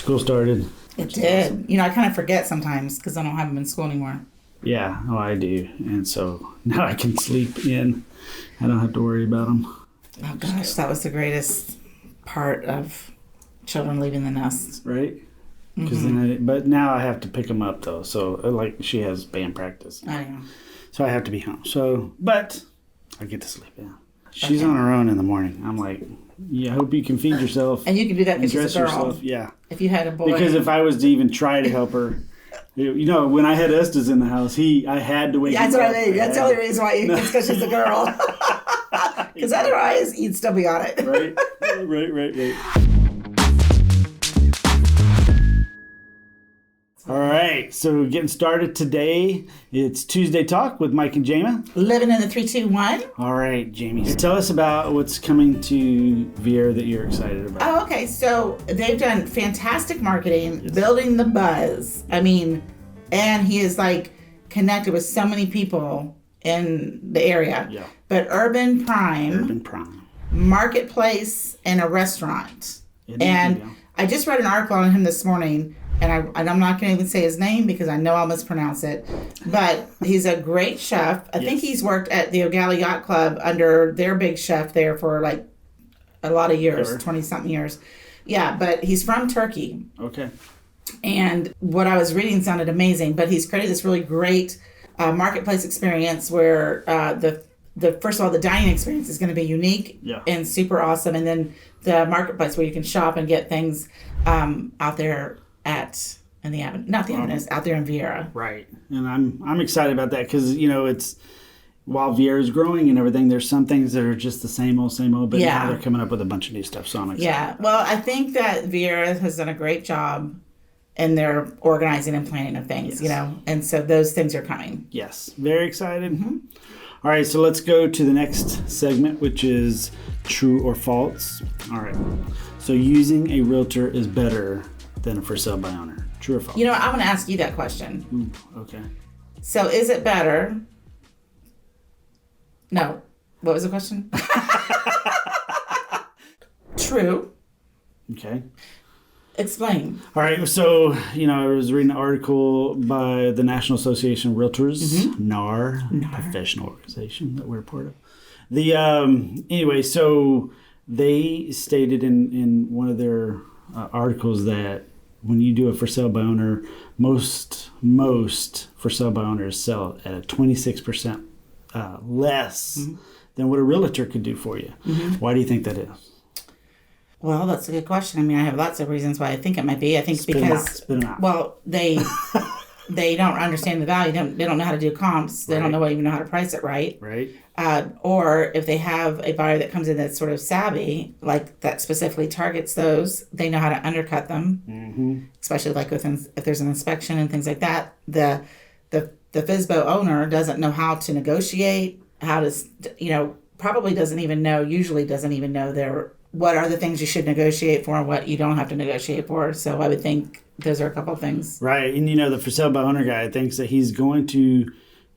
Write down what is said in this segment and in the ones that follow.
school started. It did. Awesome. You know, I kind of forget sometimes because I don't have them in school anymore. Yeah, I do. And so now I can sleep in. I don't have to worry about them. Oh, gosh, that was the greatest part of children leaving the nest. Right? But now I have to pick them up, though. So, like, she has band practice. I know. So I have to be home. So, but I get to sleep in. She's on her own in the morning. I'm like, I hope you can feed yourself. And you can do that because she's a girl. Yourself. Yeah. If you had a boy. Because if I was to even ttry to help her, you know, when I had Estes in the house, I had to wake him up. That's what I mean. That's the only reason why it's because she's a girl. Because otherwise, you'd still be on it. Right. All right, so getting started today. It's Tuesday Talk with Mike and Jama. Living in the 321. All right, Jamie. So tell us about what's coming to Viera that you're excited about. Oh, okay. So they've done fantastic marketing, building the buzz. I mean, and he is like connected with so many people in the area. Yeah. But Urban Prime. Marketplace, and a restaurant. I just read an article on him this morning. And I'm not going to even say his name because I know I'll mispronounce it. But he's a great chef. I think he's worked at the Ogallala Yacht Club under their big chef there for like a lot of years, 20-something years. Yeah, but he's from Turkey. Okay. And what I was reading sounded amazing. But he's created this really great marketplace experience where first of all, the dining experience is going to be unique and super awesome. And then the marketplace where you can shop and get things out there out there in Viera. Right. And I'm excited about that because, you know, it's while Viera is growing and everything, there's some things that are just the same old, but now they're coming up with a bunch of new stuff. So I'm excited. Yeah. Well, I think that Viera has done a great job in their organizing and planning of things, you know, and so those things are coming. Yes. Very excited. Mm-hmm. All right. So let's go to the next segment, which is true or false. All right. So using a realtor is better than a for sale by owner. True or false? You know what? I'm going to ask you that question. Okay. So is it better? No. What was the question? True. Okay. Explain. All right. So, you know, I was reading an article by the National Association of Realtors, NAR, professional organization that we're a part of. Anyway, so they stated in one of their articles that when you do a for sale by owner, most for sale by owners sell at a 26% less than what a realtor could do for you. Why do you think that is? Well, that's a good question. I mean, I have lots of reasons why I think it might be. I think Spit them out. Well, they don't understand the value. They don't know how to do comps. They don't even know how to price it right. Right. Or if they have a buyer that comes in that's sort of savvy, like that specifically targets those, they know how to undercut them, especially like if there's an inspection and things like that. The FSBO owner doesn't know how to negotiate, probably usually doesn't even know what are the things you should negotiate for and what you don't have to negotiate for. So I would think those are a couple of things. Right. And, you know, the for sale by owner guy thinks that he's going to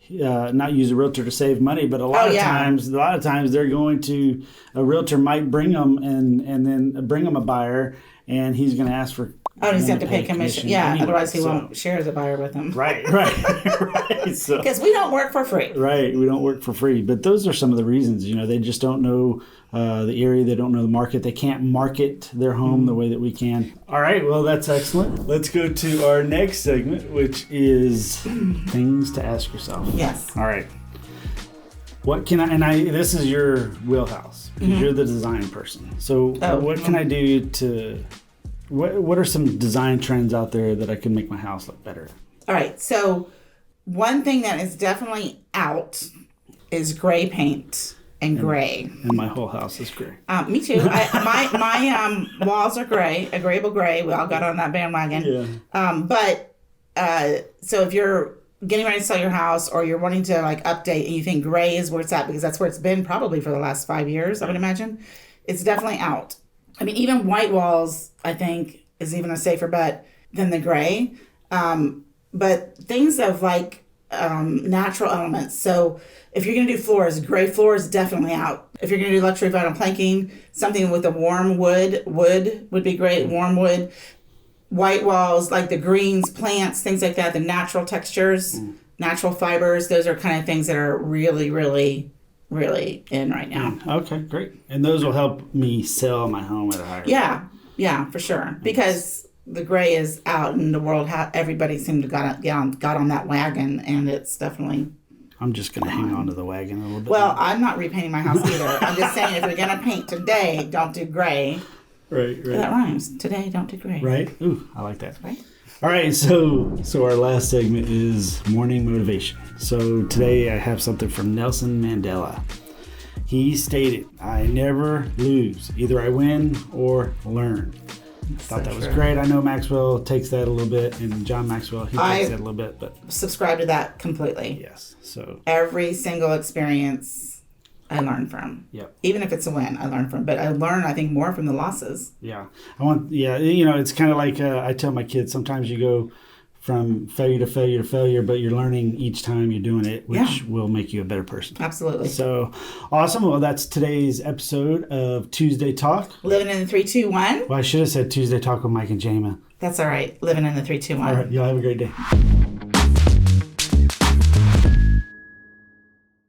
not use a realtor to save money, but a lot of times they're going to, a realtor might bring them and then bring them a buyer and he's going to ask for he's going to pay commission. Yeah, anyway, otherwise he won't share the buyer with them. Right. Because we don't work for free. Right, we don't work for free. But those are some of the reasons. You know, they just don't know the area. They don't know the market. They can't market their home the way that we can. All right, well, that's excellent. Let's go to our next segment, which is things to ask yourself. Yes. All right. What can this is your wheelhouse because you're the design person. So what can I do to... What are some design trends out there that I can make my house look better? All right. So one thing that is definitely out is gray paint and gray. And my whole house is gray. Me too. My walls are gray, agreeable gray. We all got on that bandwagon. Yeah. So if you're getting ready to sell your house or you're wanting to like update and you think gray is where it's at because that's where it's been probably for the last 5 years, I would imagine, it's definitely out. I mean, even white walls, I think, is even a safer bet than the gray. But things of like natural elements. So if you're going to do floors, gray floor is definitely out. If you're going to do luxury vinyl planking, something with a warm wood would be great. Warm wood. white walls, like the greens, plants, things like that, the natural textures, natural fibers, those are kind of things that are really, really, really in right now. Okay, great. And those will help me sell my home at a higher rate. Yeah, for sure. Because the gray is out in the world. Everybody seemed to got on that wagon, and it's definitely... I'm just going to hang on to the wagon a little bit. Well, I'm not repainting my house either. I'm just saying, if you're going to paint today, don't do gray. Right. That rhymes. Today, don't do gray. Right? Ooh, I like that. Right? All right, so our last segment is morning motivation. So today I have something from Nelson Mandela. He stated, "I never lose. Either I win or learn." Thought that was great. I know Maxwell takes that a little bit, and John Maxwell, he takes that a little bit, but subscribe to that completely. Yes. So every single experience I learn from. Yep. Even if it's a win, I learn from. But I learn, I think, more from the losses. Yeah. It's kind of like I tell my kids, sometimes you go from failure to failure to failure, but you're learning each time you're doing it, which will make you a better person. Absolutely. So awesome. Well, that's today's episode of Tuesday Talk. Living in the 3-2-1. Well, I should have said Tuesday Talk with Mike and Jama. That's all right. Living in the 3-2-1. All right. Y'all have a great day.